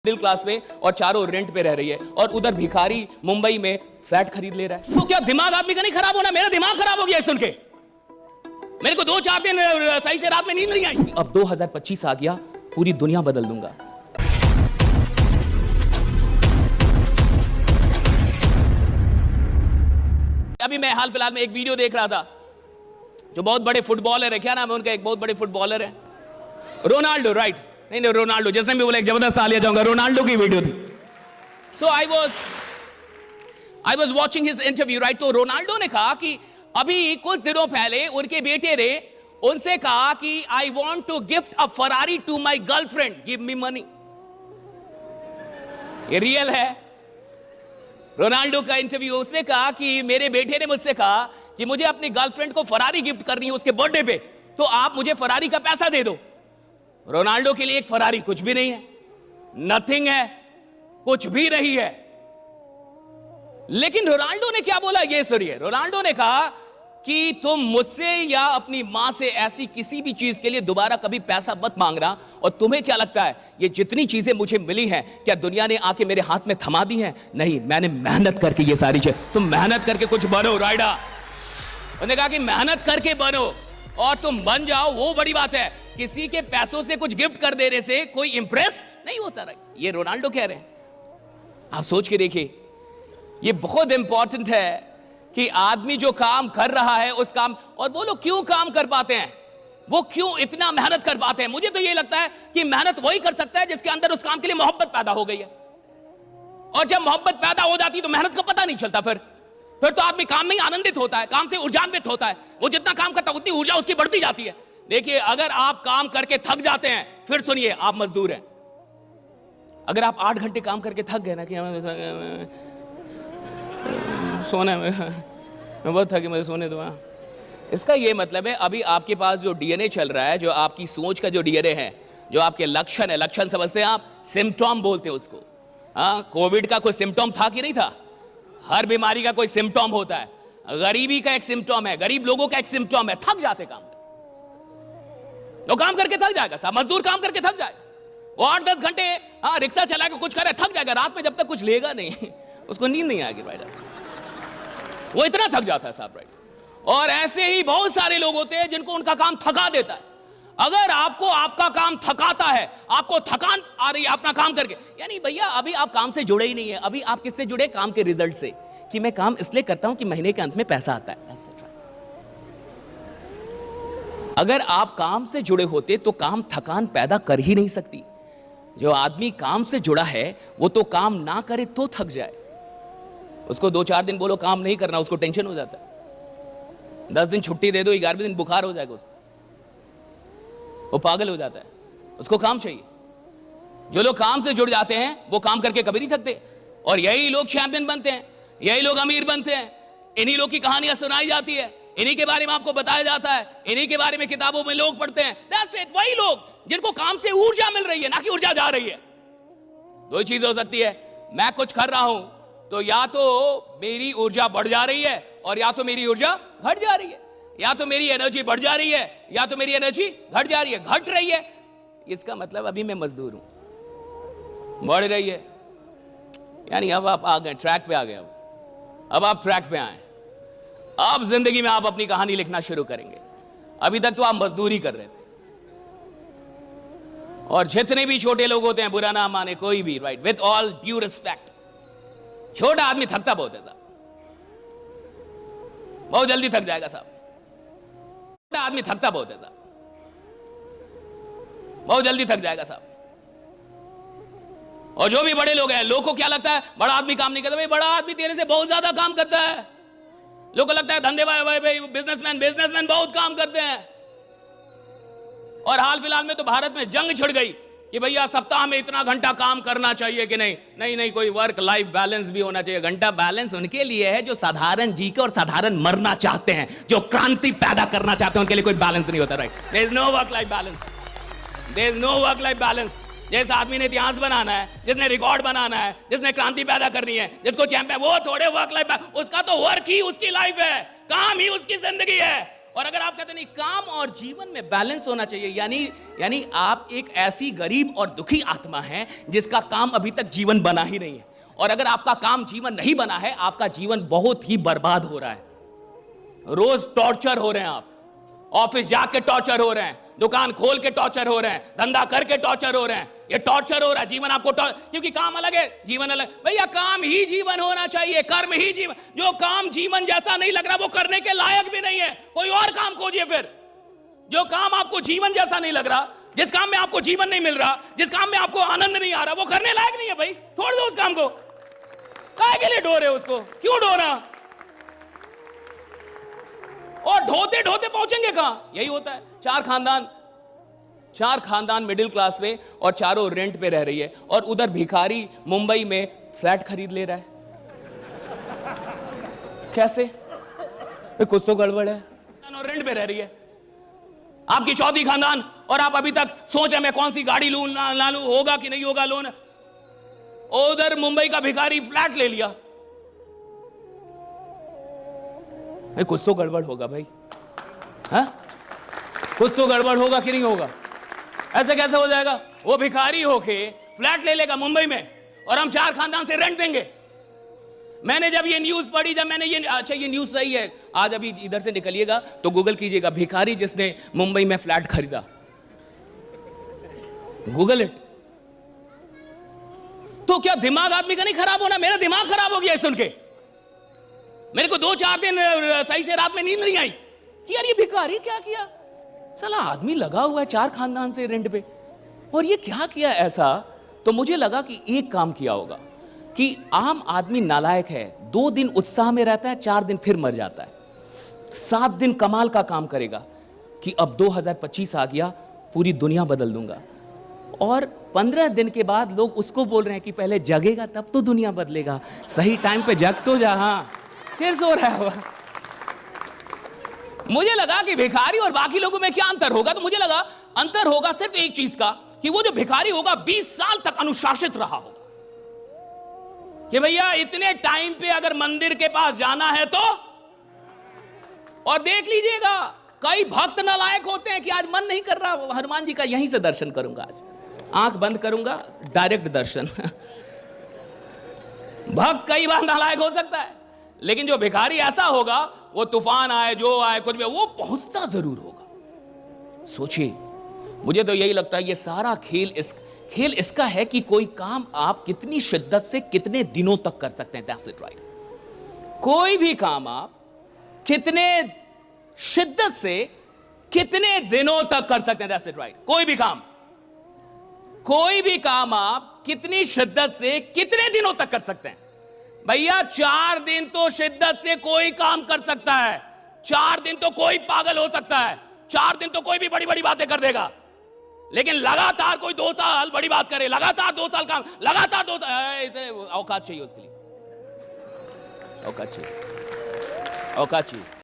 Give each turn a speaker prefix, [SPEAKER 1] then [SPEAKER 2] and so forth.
[SPEAKER 1] Middle class में और चारों रेंट पे रह रही है और उधर भिखारी मुंबई में फ्लैट खरीद ले रहा है। तो क्या दिमाग आदमी का नहीं खराब होना? मेरा दिमाग खराब हो गया सुन के। मेरे को 2-4 दिन सही से रात में नींद नहीं आई। अब 2025 आ गया, पूरी दुनिया बदल दूंगा। अभी मैं हाल फिलहाल में एक वीडियो देख रहा था, जो बहुत बड़े फुटबॉलर है, क्या नाम है उनका, एक बहुत बड़े फुटबॉलर है, रोनाल्डो, राइट? नहीं रोनाल्डो, जैसे भी बोले एक जबरदस्त आ लिया जाऊंगा, रोनाल्डो की वीडियो थी। So I was watching his interview, right? तो रोनाल्डो ने कहा कि अभी कुछ दिनों पहले उनके बेटे ने उनसे कहा कि I want to gift a Ferrari to my girlfriend, give me money. ये रियल है, रोनाल्डो का इंटरव्यू। उसने कहा कि मेरे बेटे ने मुझसे कहा कि मुझे अपनी गर्लफ्रेंड को फरारी गिफ्ट करनी है उसके बर्थडे पे, तो आप मुझे फरारी का पैसा दे दो। रोनाल्डो के लिए एक फरारी कुछ भी नहीं है, नथिंग है, कुछ भी नहीं है। लेकिन रोनाल्डो ने क्या बोला, ये सुनिए। रोनाल्डो ने कहा कि तुम मुझसे या अपनी मां से ऐसी किसी भी चीज के लिए दोबारा कभी पैसा मत मांगना। और तुम्हें क्या लगता है ये जितनी चीजें मुझे मिली हैं, क्या दुनिया ने आके मेरे हाथ में थमा दी हैं? नहीं, मैंने मेहनत करके ये सारी चीज, तुम मेहनत करके कुछ बनो, राइडा। उन्होंने कहा कि मेहनत करके बनो और तुम बन जाओ, वो बड़ी बात है। किसी के पैसों से कुछ गिफ्ट कर देने से कोई इंप्रेस नहीं होता। ये रोनाल्डो कह रहे हैं। आप सोच के देखिए, ये बहुत इंपॉर्टेंट है कि आदमी जो काम कर रहा है उस काम, और वो लोग क्यों काम कर पाते हैं, वो क्यों इतना मेहनत कर पाते हैं। मुझे तो ये लगता है कि मेहनत वही कर सकता है जिसके अंदर उस काम के लिए मोहब्बत पैदा हो गई है। और जब मोहब्बत पैदा हो जाती है तो मेहनत का पता नहीं चलता। फिर तो आदमी काम में ही आनंदित होता है, काम से ऊर्जान्वित होता है। वो जितना काम करता है उतनी ऊर्जा उसकी बढ़ती जाती है। देखिए, अगर आप काम करके थक जाते हैं, फिर सुनिए, आप मजदूर हैं। अगर आप 8 घंटे काम करके थक गए ना कि सोना, मैं बहुत थकी, मुझे सोने दो, इसका ये मतलब है अभी आपके पास जो डीएनए चल रहा है, जो आपकी सोच का जो डीएनए है, जो आपके लक्षण है, लक्षण समझते हैं आप, सिम्टॉम बोलते हैं उसको। हाँ, कोविड का कोई सिम्टॉम था कि नहीं था? हर बीमारी का कोई सिम्टॉम होता है। गरीबी का एक सिम्टॉम है, गरीब लोगों का एक सिम्टॉम है, थक जाते काम। वो काम करके थक जाएगा साहब, मजदूर काम करके थक जाएगा। वो 8-10 घंटे रिक्शा चलाकर कुछ करे, थक जाएगा। रात में जब तक कुछ लेगा नहीं उसको नींद नहीं आएगी, राइट? वो इतना थक जाता है साहब, राइट? और ऐसे ही बहुत सारे लोग होते हैं जिनको उनका काम थका देता है। अगर आपको आपका काम थकाता है, आपको थकान आ रही है अपना काम करके, यानी भैया अभी आप काम से जुड़े ही नहीं है। अभी आप किससे जुड़े? काम के रिजल्ट से, कि मैं काम इसलिए करता हूं कि महीने के अंत में पैसा आता है। अगर आप काम से जुड़े होते तो काम थकान पैदा कर ही नहीं सकती। जो आदमी काम से जुड़ा है वो तो काम ना करे तो थक जाए। उसको 2-4 दिन बोलो काम नहीं करना, उसको टेंशन हो जाता है। 10 दिन छुट्टी दे दो, 11वें दिन बुखार हो जाएगा उसको, वो पागल हो जाता है। उसको काम चाहिए। जो लोग काम से जुड़ जाते हैं वो काम करके कभी नहीं थकते। और यही लोग चैंपियन बनते हैं, यही लोग अमीर बनते हैं। इन्हीं लोग की कहानियां सुनाई जाती है, इन्हीं के बारे में आपको बताया जाता है, इन्हीं के बारे में किताबों में लोग पढ़ते हैं। That's it, वही लोग जिनको काम से ऊर्जा मिल रही है, ना कि ऊर्जा जा रही है। दो ही चीज हो सकती है, मैं कुछ कर रहा हूं तो या तो मेरी ऊर्जा बढ़ जा रही है और या तो मेरी ऊर्जा घट जा रही है। या तो मेरी एनर्जी बढ़ जा रही है या तो मेरी एनर्जी घट जा रही है। घट रही है इसका मतलब अभी मैं मजदूर हूं, बढ़ रही है यानी अब आप आ गए, ट्रैक पे आ गए। अब आप ट्रैक पे आए, अब जिंदगी में आप अपनी कहानी लिखना शुरू करेंगे। अभी तक तो आप मजदूरी कर रहे थे। और जितने भी छोटे लोग होते हैं, बुरा ना माने कोई भी, right, with all due respect, छोटा आदमी थकता बहुत है साहब, बहुत जल्दी थक जाएगा साहब। छोटा आदमी थकता बहुत है साहब, बहुत जल्दी थक जाएगा साहब। और जो भी बड़े लोग हैं, लोगों को क्या लगता है बड़ा आदमी काम नहीं करता। भाई बड़ा आदमी तेरे से बहुत ज्यादा काम करता है। लोगों को लगता है धंधे भाई बिजनेसमैन बहुत काम करते हैं। और हाल फिलहाल में तो भारत में जंग छिड़ गई कि भैया सप्ताह में इतना घंटा काम करना चाहिए कि नहीं, कोई वर्क लाइफ बैलेंस भी होना चाहिए। घंटा बैलेंस उनके लिए है जो साधारण जी के और साधारण मरना चाहते हैं, जो क्रांति पैदा करना चाहते हैं, उनके लिए कोई बैलेंस नहीं होता, right? There is no work life balance, there is no work life balance. जिस आदमी ने इतिहास बनाना है, जिसने रिकॉर्ड बनाना है, जिसने क्रांति पैदा करनी है, जिसको चैंपियन, वो थोड़े वर्क लाइफ, उसका तो वर्क ही उसकी लाइफ है, काम ही उसकी जिंदगी है। और अगर आप कहते नहीं काम और जीवन में बैलेंस होना चाहिए, यानी आप एक ऐसी गरीब और दुखी आत्मा हैं जिसका काम अभी तक जीवन बना ही नहीं है। और अगर आपका काम जीवन नहीं बना है, आपका जीवन बहुत ही बर्बाद हो रहा है। रोज टॉर्चर हो रहे हैं आप, ऑफिस जाके टॉर्चर हो रहे हैं, दुकान खोल के टॉर्चर हो रहे हैं, धंधा करके टॉर्चर हो रहे हैं, ये टॉर्चर हो रहा है जीवन आपको, क्योंकि काम अलग है जीवन अलग। भैया काम ही जीवन होना चाहिए, कर्म ही जीवन। जो काम जीवन जैसा नहीं लग रहा वो करने के लायक भी नहीं है, कोई और काम खोजिए। फिर जो काम आपको जीवन जैसा नहीं लग रहा, जिस काम में आपको जीवन नहीं मिल रहा, जिस काम में आपको आनंद नहीं आ रहा, वो करने लायक नहीं है भाई, छोड़ दो उस काम को। काहे के लिए ढो रहे हो उसको, क्यों ढो रहा? और ढोते ढोते पहुंचेंगे कहां? यही होता है। चार खानदान मिडिल क्लास में और चारों रेंट पे रह रही है, और उधर भिखारी मुंबई में फ्लैट खरीद ले रहा है। कैसे? कुछ तो गड़बड़ है। और रेंट पे रह रही है आपकी चौथी खानदान, और आप अभी तक सोच रहे मैं कौन सी गाड़ी लूं ना लूं, होगा कि नहीं होगा लोन। उधर मुंबई का भिखारी फ्लैट ले लिया। कुछ तो गड़बड़ होगा भाई, हाँ? कुछ तो गड़बड़ होगा कि नहीं होगा? ऐसे कैसे हो जाएगा? वो भिखारी होके फ्लैट ले लेगा मुंबई में, और हम चार खानदान से रेंट देंगे। मैंने जब ये न्यूज पढ़ी, जब मैंने ये, अच्छा ये न्यूज सही है, आज अभी इधर से निकलिएगा तो गूगल कीजिएगा भिखारी जिसने मुंबई में फ्लैट खरीदा, गूगल इट। तो क्या दिमाग आदमी का नहीं खराब होना? मेरा दिमाग खराब हो गया सुन के। मेरे को 2-4 दिन सही से रात में नींद नहीं आई कि यार ये भिखारी क्या किया। साला आदमी लगा हुआ है 4 खानदान से रेंट पे, और ये क्या किया ऐसा? तो मुझे लगा कि एक काम किया होगा कि आम आदमी नालायक है, 2 दिन उत्साह में रहता है, 4 दिन फिर मर जाता है, 7 दिन कमाल का काम करेगा कि अब 2025 आ गया, पूरी दुनिया बदल दूंगा, और 15 दिन के बाद लोग उसको बोल रहे हैं कि पहले जगेगा तब तो दुनिया बदलेगा, सही टाइम पे जग तो जा, हाँ फिर सो रहा है। मुझे लगा कि भिखारी और बाकी लोगों में क्या अंतर होगा, तो मुझे लगा अंतर होगा सिर्फ एक चीज का, कि वो जो भिखारी होगा 20 साल तक अनुशासित रहा होगा कि भैया इतने टाइम पे अगर मंदिर के पास जाना है तो। और देख लीजिएगा कई भक्त नालायक होते हैं कि आज मन नहीं कर रहा हनुमान जी का, यहीं से दर्शन करूंगा, आज आंख बंद करूंगा, डायरेक्ट दर्शन। भक्त कई बार नालायक हो सकता है, लेकिन जो भिखारी ऐसा होगा, वो तूफान आए जो आए कुछ भी, वो पहुंचता जरूर होगा। सोचिए, मुझे तो यही लगता है ये सारा खेल इसका है कि कोई काम आप कितनी शिद्दत से कितने दिनों तक कर सकते हैं। That's it right. कोई भी काम आप कितने शिद्दत से कितने दिनों तक कर सकते हैं। That's it right. कोई भी काम आप कितनी शिद्दत से कितने दिनों तक कर सकते हैं। भैया 4 दिन तो शिद्दत से कोई काम कर सकता है, 4 दिन तो कोई पागल हो सकता है, 4 दिन तो कोई भी बड़ी बड़ी बातें कर देगा, लेकिन लगातार कोई 2 साल बड़ी बात करे, लगातार 2 साल काम, लगातार 2 साल, इतने औकात चाहिए उसके लिए, औकात चाहिए।